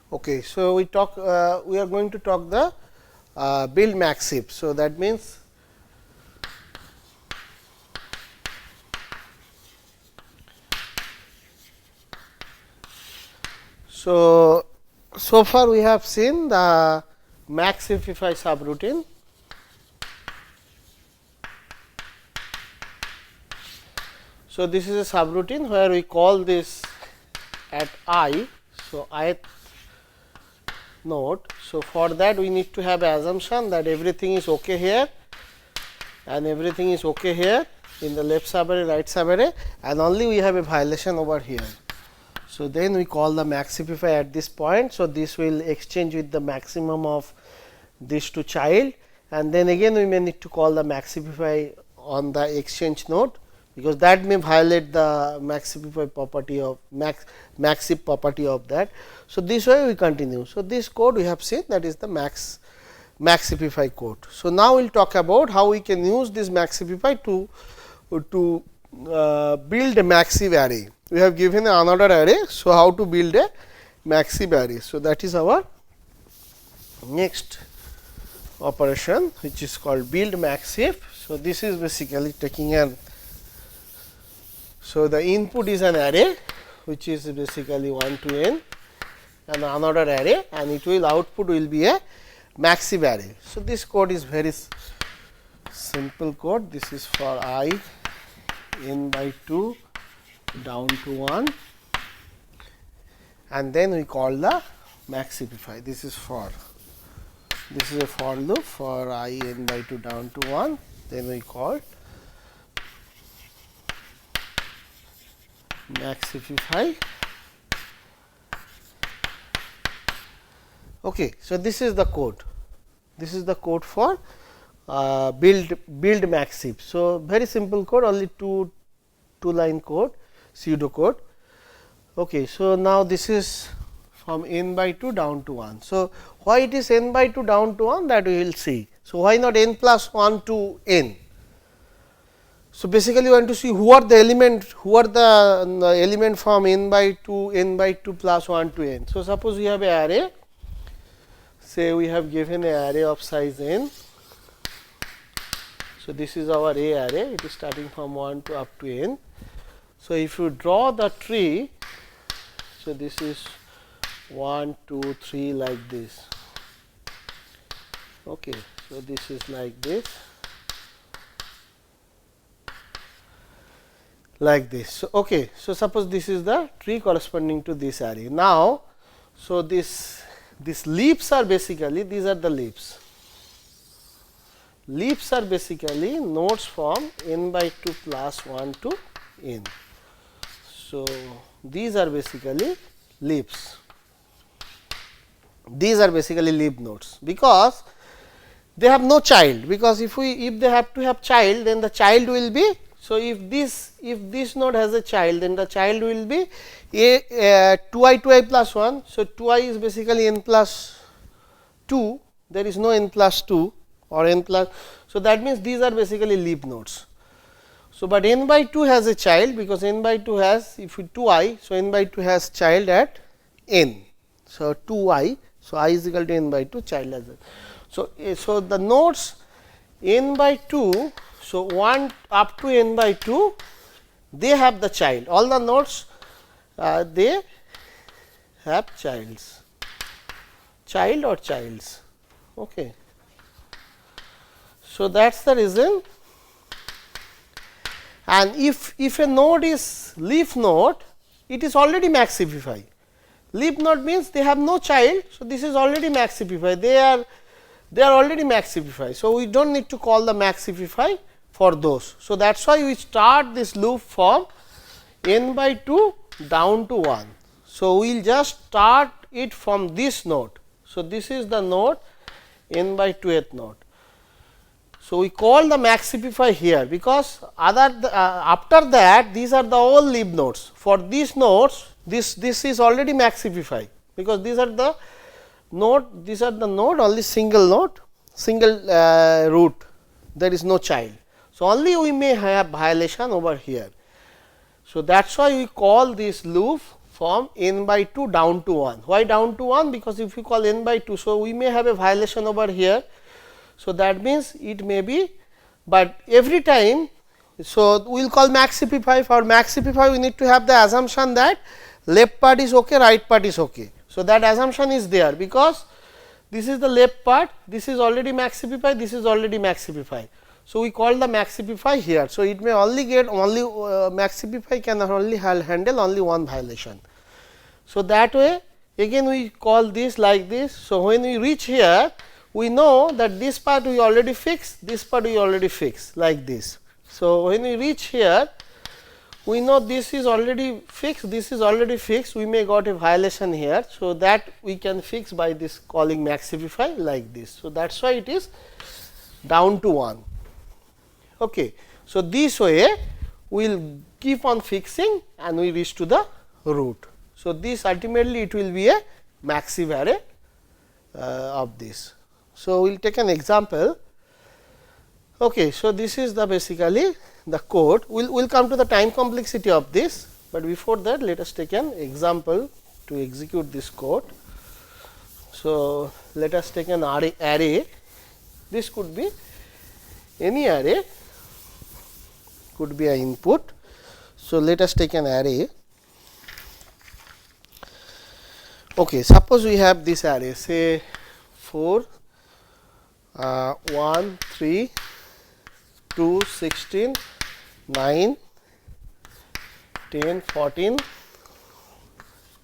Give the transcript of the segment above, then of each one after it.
Okay, so we are going to talk the build max heap. So that means so far we have seen the max heapify subroutine. So this is a subroutine where we call this at I. So ith node. So for that we need to have assumption that everything is okay here and everything is okay here in the left subarray, right subarray, and only we have a violation over here. So then we call the max heapify at this point. So this will exchange with the maximum of these two child, and then again we may need to call the max heapify on the exchange node, because that may violate the max heapify property of max heap property of that. So this way we continue. So this code we have seen, that is the max heapify code. So now we will talk about how we can use this max heapify to build a max heap array. We have given another array. So how to build a max heap array? So that is our next operation, which is called build max heap. So this is basically taking an, so the input is an array which is basically 1 to n and another array, and it will output will be a max heap array. So this code is very simple code. This is for I n by 2 down to 1, and then we call the max heapify. This is a for loop for I n by 2 down to 1, then we call max heapify. Okay, so this is the code. This is the code for build max heap. So very simple code, only two line code, pseudo code. Okay, so now this is from n by 2 down to 1. So why it is n by 2 down to 1, that we will see. So why not n plus 1 to n? So basically we want to see who are the element from n by 2 plus 1 to n. So suppose we have an array, say we have given an array of size n. So this is our A array, it is starting from 1 to up to n. So if you draw the tree, so this is 1, 2, 3 like this. Okay, so this is like this. Like this. So, okay. So, suppose this is the tree corresponding to this array. Now, so these leaves are basically, these are the leaves. Leaves are basically nodes from n by 2 plus 1 to n. So, these are basically leaves. These are basically leaf nodes, because they have no child, because if they have to have child, then the child will be, so if this node has a child, then the child will be 2i plus 1. So, 2i is basically n plus 2, there is no n plus 2 or n plus. So, that means these are basically leaf nodes. So, but n by 2 has a child, because n by 2 has, if 2i, so n by 2 has child at n. So, 2i, so I is equal to n by 2, child as well. So, the nodes n by 2, so 1 up to n by 2, they have the child, all the nodes they have child or childs. Okay. So, that is the reason, and if a node is leaf node, it is already max heapify. Leaf node means they have no child. So, this is already max heapify, they are already max heapify. So, we do not need to call the max heapify for those. So, that is why we start this loop from n by 2 down to 1. So, we will just start it from this node. So, this is the node n by 2th node. So, we call the max heapify here, because after that these are the all leaf nodes. For these nodes, this is already max heapify, because these are the node only single node, single root, there is no child. So, only we may have violation over here. So, that is why we call this loop from n by 2 down to 1. Why down to 1? Because if you call n by 2, so we may have a violation over here. So, that means it may be, but every time. So, we will call max CP5. For max CP5 we need to have the assumption that left part is okay, right part is okay. So, that assumption is there, because this is the left part, this is already max CP5, this is already max CP5. So, we call the max CP5 here. So, it may only get only max CP5 can only handle only one violation. So, that way again we call this like this. So, when we reach here, we know that this part we already fixed, this part we already fixed like this. So, when we reach here, we know this is already fixed, this is already fixed, we may got a violation here. So, that we can fix by this calling max CP5 like this. So, that is why it is down to 1. Okay. So, this way we will keep on fixing and we reach to the root. So, this ultimately it will be a maxive array of this. So, we will take an example. Okay. So, this is the basically the code. We will come to the time complexity of this, but before that let us take an example to execute this code. So, let us take an array. This could be any array, could be an input. So, let us take an array. Okay, suppose we have this array, say 4, 1, 3, 2, 16, 9, 10, 14,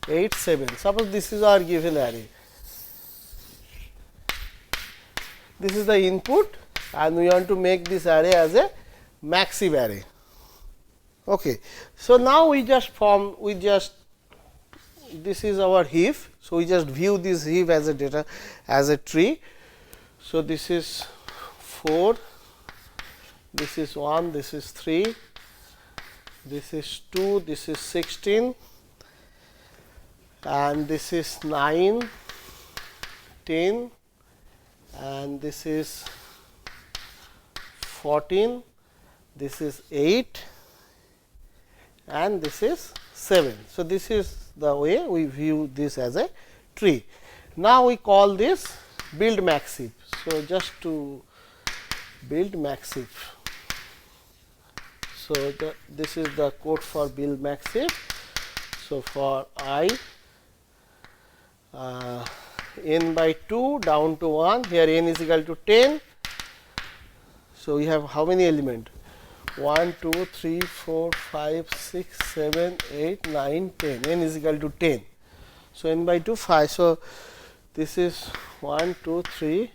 8, 7. Suppose this is our given array. This is the input and we want to make this array as a maxive array. Okay. So, now we just this is our heap. So, we just view this heap as a data as a tree. So, this is 4, this is 1, this is 3, this is 2, this is 16 and this is 9, 10 and this is 14, this is 8 and this is 7. So, this is the way we view this as a tree. Now, we call this build maxive. So, just to build maxive. So, this is the code for build maxive. So, for I n by 2 down to 1, here n is equal to 10. So, we have how many elements? 1, 2, 3, 4, 5, 6, 7, 8, 9, 10, n is equal to 10. So, n by 2 5. So, this is 1, 2, 3,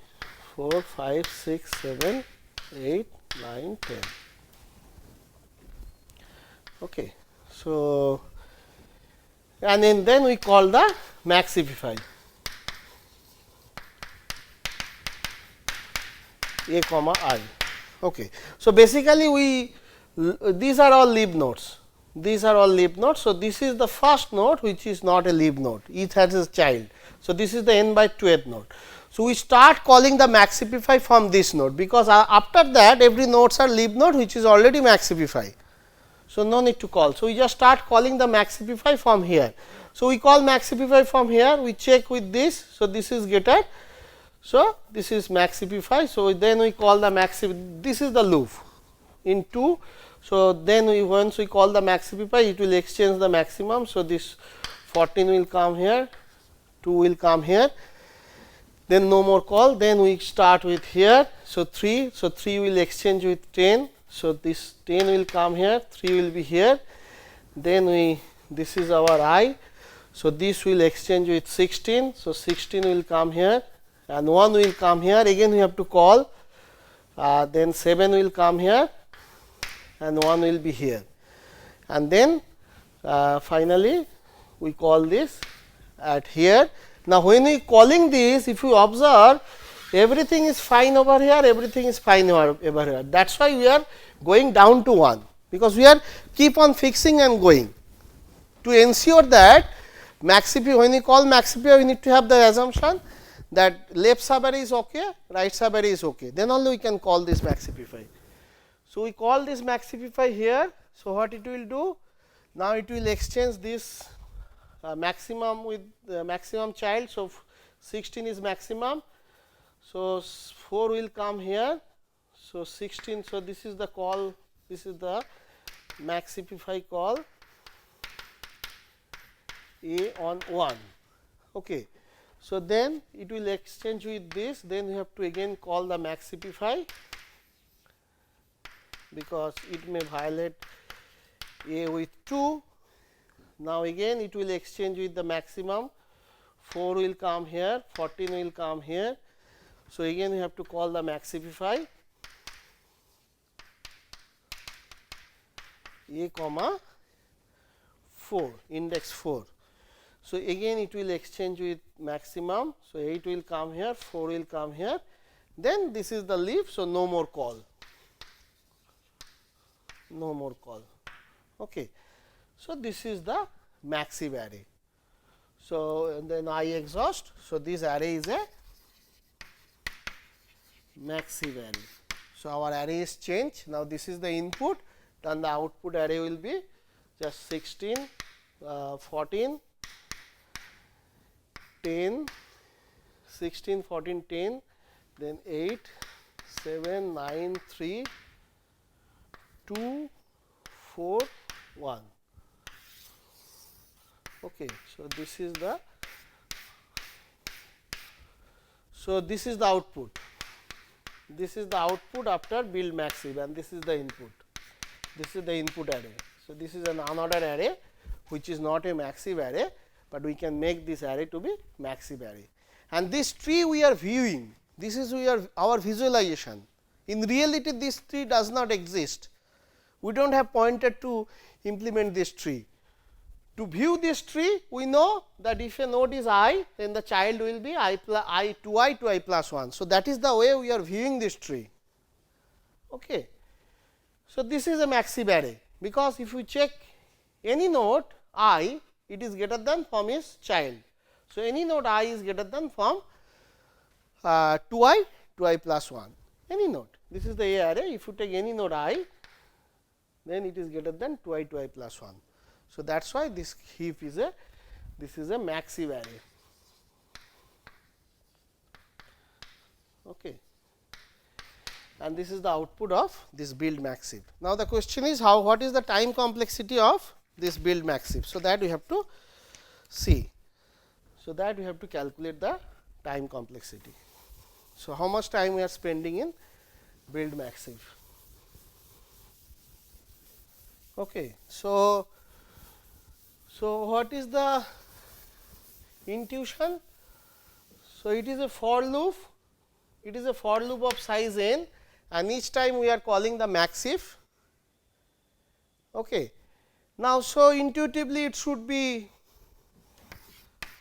4, 5, 6, 7, 8, 9, 10. Okay. So, and then we call the max CP5 a comma I. Okay. So, basically these are all leaf nodes, these are all leaf nodes. So, this is the first node which is not a leaf node, each has a child. So, this is the n by 2th node. So, we start calling the max CP5 from this node, because after that every nodes are leaf node which is already max CP5. So, no need to call. So, we just start calling the max CP5 from here. So, we call max CP5 from here, we check with this. So, this is getter. So, this is max CP5. So, then we call the max CP5, this is the loop in 2. So, then once we call the max CP5, it will exchange the maximum. So, this 14 will come here, 2 will come here, then no more call, then we start with here. So, 3, so 3 will exchange with 10. So, this 10 will come here, 3 will be here, then this is our I. So, this will exchange with 16. So, 16 will come here and 1 will come here, again we have to call, then 7 will come here and 1 will be here, and then finally we call this at here. Now, when we calling this, if you observe, everything is fine over here, everything is fine over here. That is why we are going down to 1, because we are keep on fixing and going to ensure that max CP, when we call max CP, we need to have the assumption that left subarray is okay, right subarray is okay, then only we can call this max CP5. So, we call this max CP5 here. So, what it will do? Now, it will exchange this maximum with maximum child. So, 16 is maximum. So, 4 will come here. So, 16. So, this is the call, this is the maxify call A on 1. Okay. So, then it will exchange with this, then we have to again call the maxify, because it may violate A with 2. Now, again it will exchange with the maximum, 4 will come here, 14 will come here. So, again we have to call the maxify A comma 4, index 4. So, again it will exchange with maximum. So, 8 will come here, 4 will come here, then this is the leaf. So, no more call, no more call. Okay. So, this is the maxive array. So, and then I exhaust. So, this array is a maxive array. So, our array is changed. Now, this is the input, then the output array will be just 16, 14, 10, 16, 14, 10, then 8, 7, 9, 3, 2, 4, 1. Okay. So, this is the, so this is the output. This is the output after build maxive, and this is the input. This is the input array. So, this is an unordered array which is not a maxive array, but we can make this array to be maxive array. And this tree we are viewing, this is our visualization. In reality, this tree does not exist. We do not have pointer to implement this tree. To view this tree, we know that if a node is I, then the child will be I to I plus 1. So, that is the way we are viewing this tree. Okay. So, this is a maxive array, because if we check any node I, it is greater than from its child. So, any node I is greater than from 2I plus 1, any node. This is the A array. If you take any node I, then it is greater than 2I plus 1. So, that is why this heap is a, this is a maxive array. Okay. And this is the output of this build maxive. Now, the question is how, what is the time complexity of this build maxive? So, that we have to see. So, that we have to calculate the time complexity. So, how much time we are spending in build maxive? Okay. So, what is the intuition? So, it is a for loop, it is a for loop of size n, and each time we are calling the maxive. Okay. Now, so intuitively it should be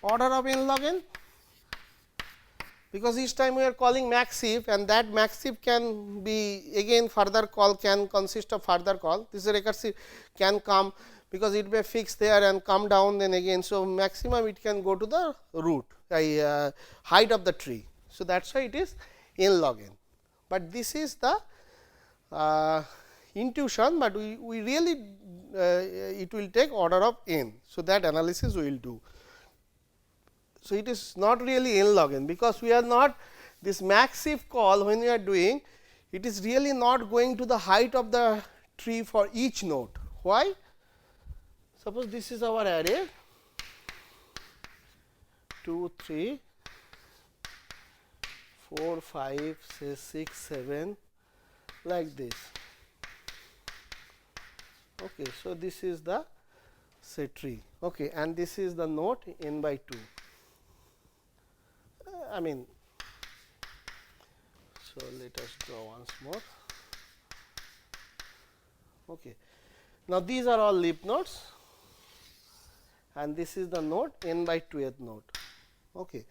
order of n log n, because each time we are calling maxive, and that maxive can be again further call, can consist of further call. This is a recursive, can come, because it may fix there and come down then again. So, maximum it can go to the root height of the tree. So, that is why it is n log n, but this is the intuition, but we really it will take order of n. So, that analysis we will do. So, it is not really n log n, because we are not this maxive call when we are doing, it is really not going to the height of the tree for each node. Why? Suppose this is our array 2, 3, 4, 5, say 6, 7, like this. Okay. So, this is the say tree, okay, and this is the node n by 2. I mean, so let us draw once more. Okay. Now, these are all leaf nodes, and this is the node n by 2th node. Okay.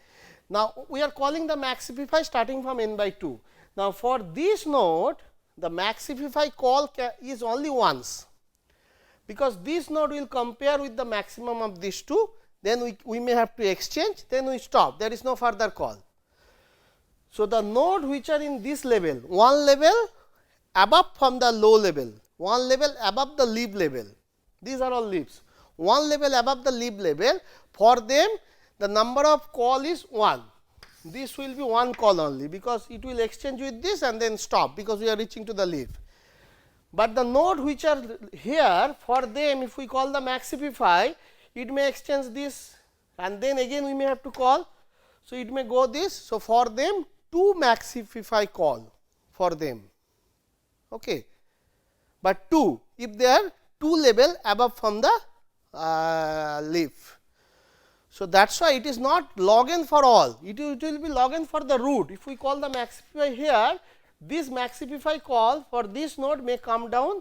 Now, we are calling the maxify starting from n by 2. Now, for this node, the maxify call is only once, because this node will compare with the maximum of these two, then we may have to exchange, then we stop, there is no further call. So, the node which are in this level, one level above from the low level, one level above the leaf level, these are all leaves. one level above the leaf level, for them the number of call is 1. This will be one call only, because it will exchange with this and then stop, because we are reaching to the leaf. But the node which are here, for them if we call the maxify, it may exchange this and then again we may have to call. So, it may go this. So, for them 2 maxify call for them, okay. But 2 if they are 2 level above from the leaf. So, that is why it is not log n for all, it will be log n for the root. If we call the maxify here, this maxify call for this node may come down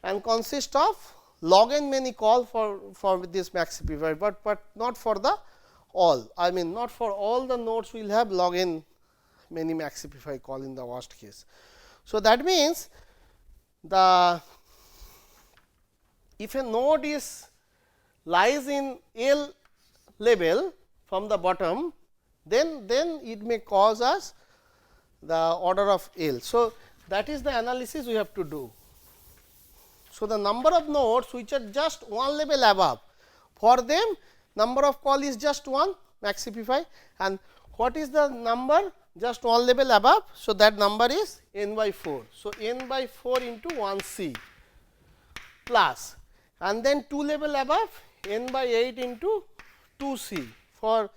and consist of log n many call for this maxify, but not for the all. I mean not for all the nodes will have log n many maxify call in the worst case. So, that means the if a node is lies in L level from the bottom, then it may cause us the order of L. So, that is the analysis we have to do. So, the number of nodes which are just one level above, for them number of call is just 1 maxify, and what is the number just one level above. So, that number is n by 4. So, n by 4 into 1 c plus, and then 2 level above n by 8 into 2 c, for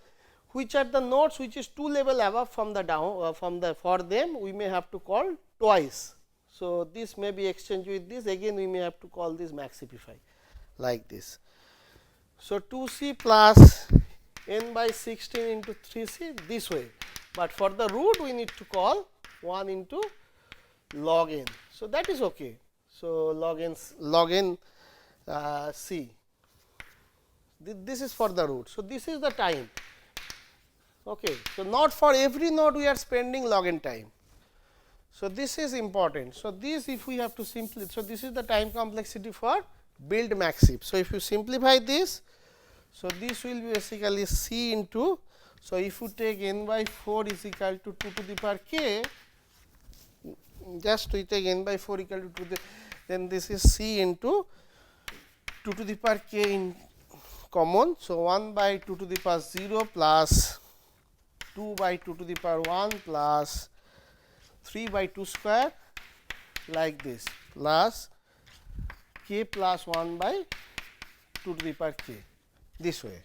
which are the nodes which is 2 level above from the down for them we may have to call twice. So, this may be exchanged with this, again we may have to call this maxify like this. So, 2 c plus n by 16 into 3 c this way, but for the root we need to call 1 into log n. So, that is okay. So, log n c, this is for the root. So, this is the time. Okay. So, not for every node we are spending log n time. So, this is important. So, this if we have to simplify, so this is the time complexity for build maxif. So, if you simplify this, so this will be basically c into, so if you take n by 4 is equal to 2 to the power k, just we take n by 4 equal to 2 the, then this is c into 2 to the power k in common. So, 1 by 2 to the power 0 plus 2 by 2 to the power 1 plus 3 by 2 square like this, plus k plus 1 by 2 to the power k this way.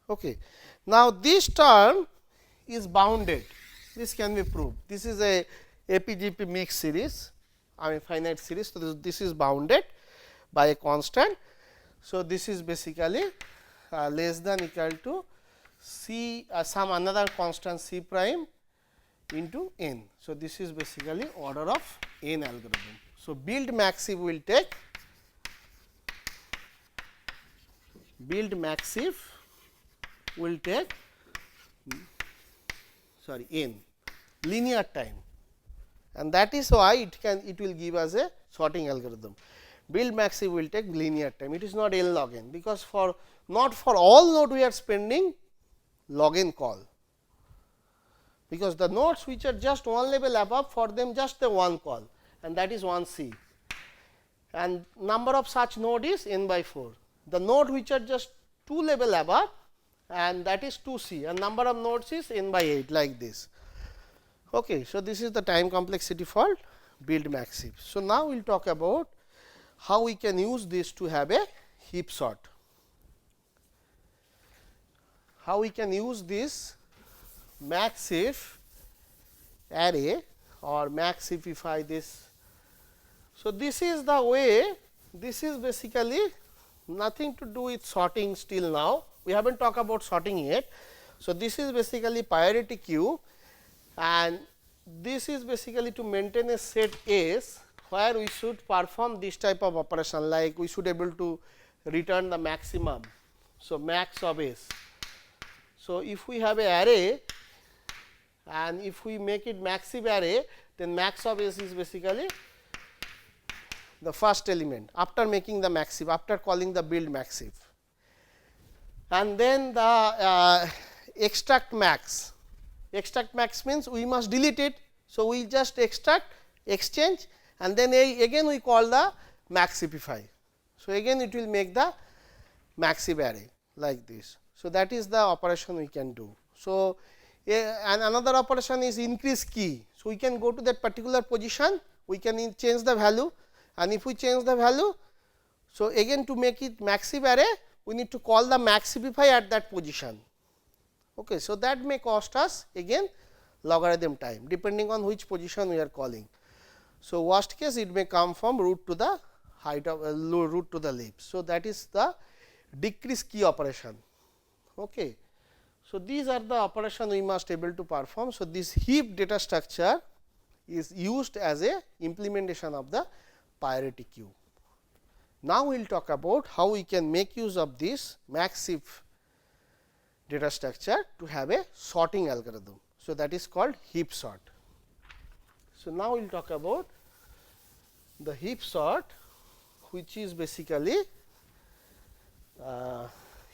Okay. Now, this term is bounded, this can be proved. This is a APGP mixed series, I mean finite series. So, this is bounded by a constant. So, this is basically less than equal to c some another constant c prime into n. So, this is basically order of n algorithm. So, build maxif will take n linear time, and that is why it will give us a sorting algorithm. Build maxif will take linear time, it is not L log n, because for not for all node we are spending log n call, because the nodes which are just one level above, for them just the one call, and that is 1 c, and number of such node is n by 4. The node which are just 2 level above, and that is 2 c, and number of nodes is n by 8 like this. Okay. So, this is the time complexity for build maxif. So, now we will talk about how we can use this to have a heap sort. How we can use this maxif array or maxify this. So, this is the way, this is basically nothing to do with sorting still now, we have not talked about sorting yet. So, this is basically priority queue, and this is basically to maintain a set S, where we should perform this type of operation, like we should able to return the maximum. So, max of S. So, if we have a array and if we make it maxif array, then max of S is basically the first element after making the maxif, after calling the build maxif, and then the extract max. Extract max means we must delete it. So, we just extract, exchange, and then again we call the maxify. So, again it will make the maxive array like this. So, that is the operation we can do. So, and another operation is increase key. So, we can go to that particular position, we can change the value, and if we change the value, so again to make it maxive array, we need to call the maxify at that position. Okay. So, that may cost us again logarithm time depending on which position we are calling. So, worst case it may come from root to the height of root to the left. So, that is the decrease key operation. Okay. So, these are the operation we must able to perform. So, this heap data structure is used as a implementation of the priority queue. Now, we will talk about how we can make use of this maxive data structure to have a sorting algorithm. So, that is called heap sort. So, now we will talk about the heap sort, which is basically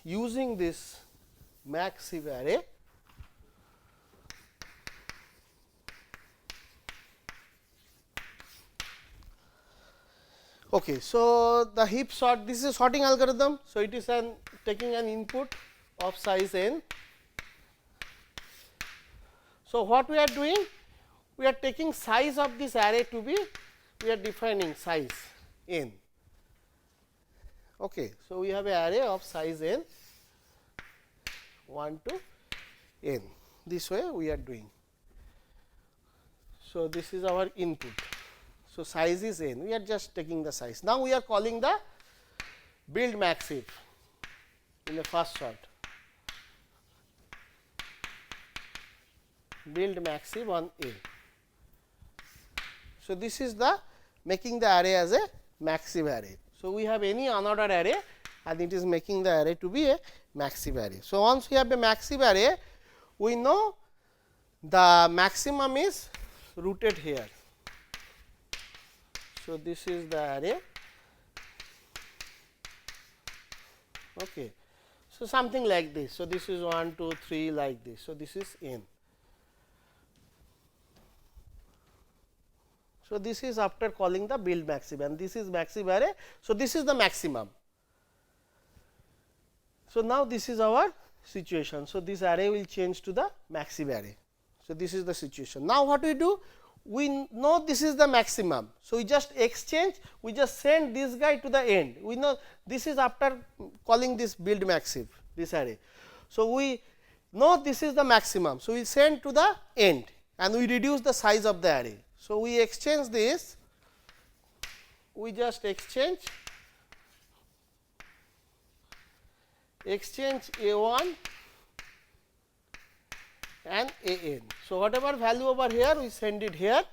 using this maxive array Okay. So, the heap sort, this is a sorting algorithm. So, it is taking an input of size n. So, what we are doing? We are taking size of this array to be, we are defining size n. Okay. So, we have an array of size n 1 to n, this way we are doing. So, this is our input. So, size is n, we are just taking the size. Now, we are calling the build maxive in the first sort, build maxive on A. So, this is the making the array as a maxive array. So, we have any unordered array and it is making the array to be a maxive array. So, once we have a maxive array, we know the maximum is rooted here. So, this is the array. Okay. So, something like this. So, this is 1, 2, 3 like this. So, this is n. So, this is after calling the build maxive and this is maxive array. So, this is the maximum. So, now this is our situation. So, this array will change to the maxive array. So, this is the situation. Now, what we do? We know this is the maximum. So, we just exchange, we just send this guy to the end. We know this is after calling this build maxive, this array. So, we know this is the maximum. So, we send to the end and we reduce the size of the array. So, we exchange this, we just exchange A1 and AN. So, whatever value over here we send it here.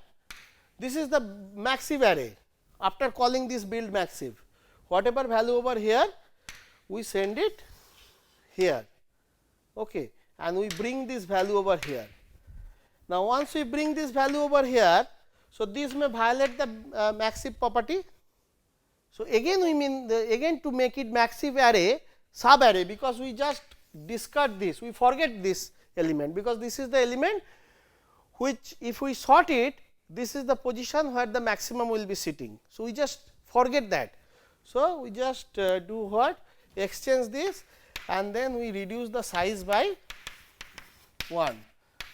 This is the maxive array after calling this build maxive. Whatever value over here we send it here, okay, and we bring this value over here. Now, once we bring this value over here, so this may violate the maxive property. So, again we mean again to make it maxive array sub array, because we just discard this, we forget this element, because this is the element which if we sort it, this is the position where the maximum will be sitting. So, we just forget that. So, we just do what? Exchange this and then we reduce the size by 1,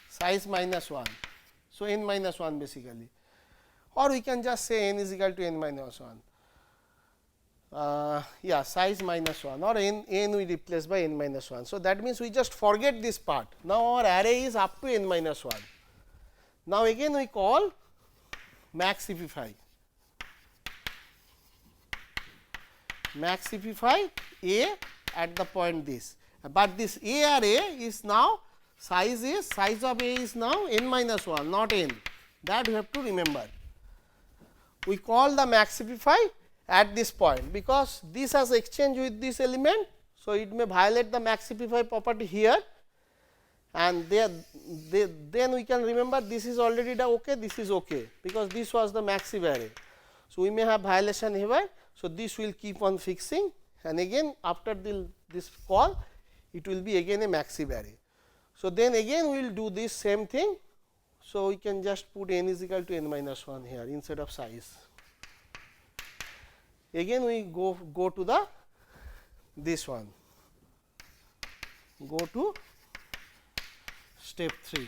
size minus 1. So, n minus 1 basically, or we can just say n is equal to n minus 1. Yeah, size minus 1, or n we replace by n minus 1. So, that means we just forget this part. Now, our array is up to n minus 1. Now, again we call maxify, maxify A at the point this, but this A array is now size of A is now n minus 1, not n, that we have to remember. We call the maxify at this point, because this has exchange with this element. So, it may violate the maxify property here, and then we can remember this is already the okay, this is okay, because this was the maxive array. So, we may have violation here. So, this will keep on fixing, and again after this call it will be again a maxive array. So, then again we will do this same thing. So, we can just put n is equal to n minus 1 here instead of size. Again we go to the this one, go to step 3,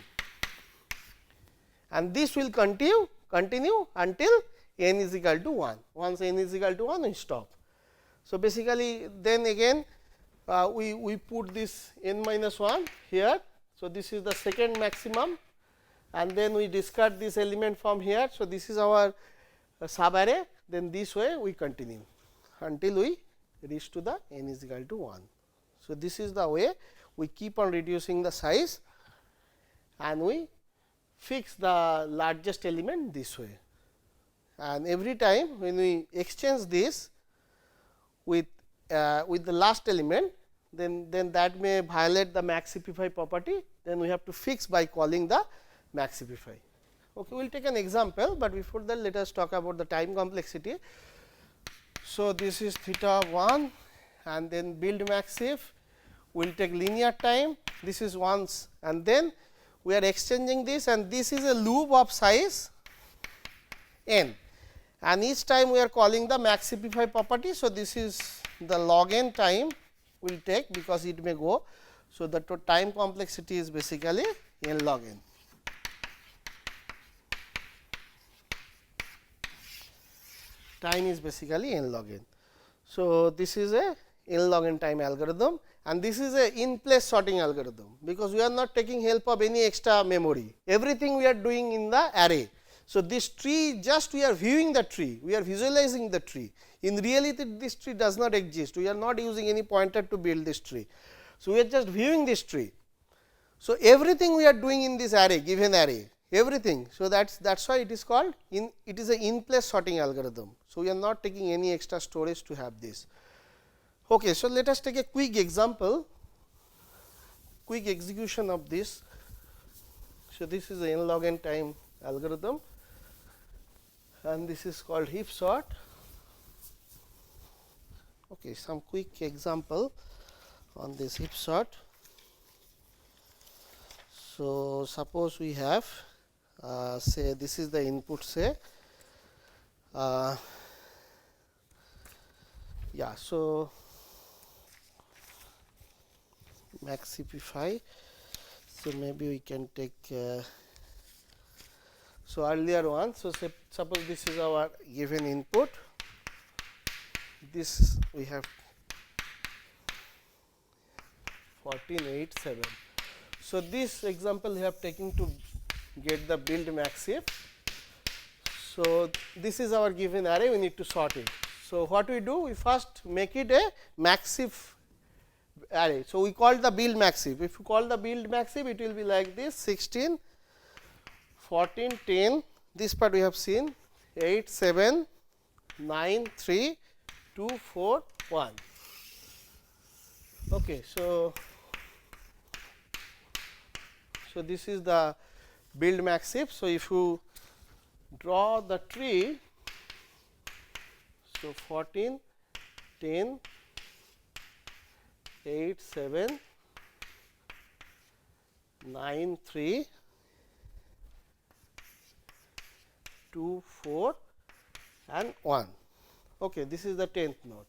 and this will continue until n is equal to 1. Once n is equal to 1, we stop. So, basically then again we put this n minus 1 here. So, this is the second maximum, and then we discard this element from here. So, this is our sub array, then this way we continue until we reach to the n is equal to 1. So, this is the way we keep on reducing the size, and we fix the largest element this way, and every time when we exchange this with the last element, then that may violate the maxify property, then we have to fix by calling the maxify. Okay, we will take an example, but before that let us talk about the time complexity. So, this is theta 1, and then build maxif, we will take linear time, this is once, and then we are exchanging this, and this is a loop of size n, and each time we are calling the maxify property. So, this is the log n time will take, because it may go. So, the time complexity is basically n log n. Time is basically n log n. So, this is a n log n time algorithm, and this is a in place sorting algorithm, because we are not taking help of any extra memory, everything we are doing in the array. So, this tree, just we are viewing the tree, we are visualizing the tree. In reality, this tree does not exist, we are not using any pointer to build this tree. So, we are just viewing this tree. So, everything we are doing in this array, given array, everything. So, that is why it is called it is a in place sorting algorithm. So, we are not taking any extra storage to have this. Okay, so, let us take a quick example, quick execution of this. So, this is the n log n time algorithm, and this is called heap sort. Okay, some quick example on this heap sort. So, suppose we have say this is the input, say yeah. So, maxify. So, maybe we can take so earlier one. So, suppose this is our given input, this we have 1487. So, this example we have taken to get the build maxif. So, this is our given array, we need to sort it. So, what we do? We first make it a maxif array. So, we call the build maxif. If you call the build maxif, it will be like this: 16, 14, 10, this part we have seen, 8, 7, 9, 3, 2, 4, 1. Okay, so this is the build maxif. So, if you draw the tree, so 14, 10, 8, 7, 9, 3, 2, 4 and 1. Okay, this is the 10th node.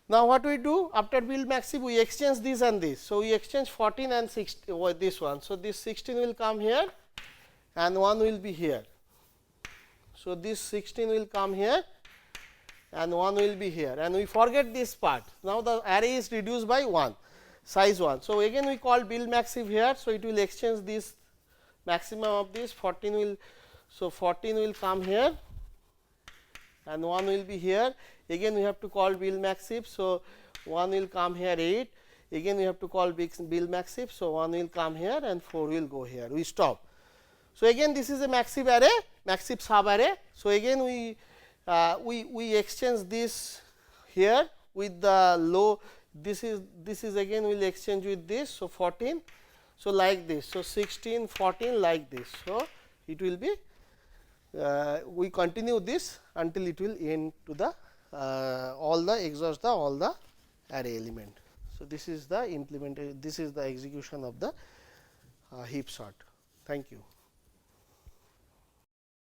Now, what we do after build maxif, we exchange this and this. So, we exchange 14 and 16, this one. So, this 16 will come here and 1 will be here. So, this 16 will come here and 1 will be here, and we forget this part. Now, the array is reduced by 1, size 1. So, again we call build maxif here. So, it will exchange this maximum of this 14 will. So, 14 will come here and 1 will be here. Again we have to call build maxif. So, 1 will come here 8, again we have to call build maxif. So, 1 will come here and 4 will go here, we stop. So, again this is a maxif array, maxif sub array. So, again we exchange this here with the low, this is again we will exchange with this. So, 14. So, like this. So, 16, 14 like this. So, it will be we continue this until it will end to the exhaust all the array element. So, this is the implementation, this is the execution of the heap sort. Thank you.